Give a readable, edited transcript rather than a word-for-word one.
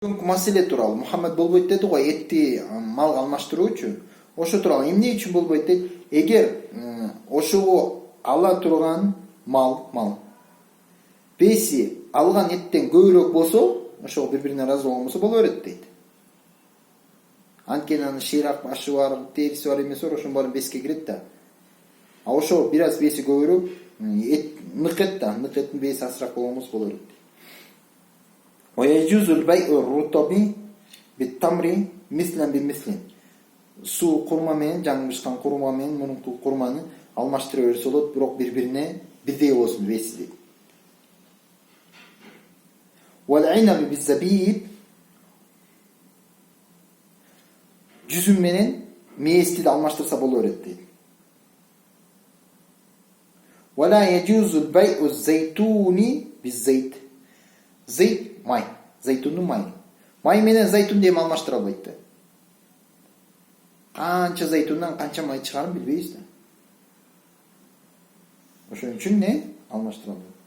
Бүгүнкү маселе тууралуу Мухаммед болбойт деди го, этти малга алмаштыруучу. Ошо тууралуу эмне үчүн болбойт дейт? Эгер ошого ала турган мал беси алган эттен көбүрөөк болсо, ошого бири-бирине ыраазы болгон болсо боло берет дейт. Анткени анын шыйрак башы бар, териси бар эмеси бар, ошонун баары беске кирет да. А ошо бир аз беси көбүрөөк, нык эт да, нык эттин беси азыраак болгон болсо боло берет. ويجوز البيع الرطب بالتمر مثلا بمثل. Суу курма менен, жаңы бышкан курма менен мунуңку курманы алмаштыра берсе болот, бирок бири-бирине бирдей болсун беси дейт. والعنب بالزبيب. Жүзүм менен мээсти да алмаштырса боло берет дейт. ولا يجوز البيع الزيتون بالزيت. Зейт май, зайтундун майы. Май менен зайтунду эми алмаштыра албайт да. Канча зайтундан канча май чыгарын билбейбиз да. Ошон үчүн алмаштыра албайт.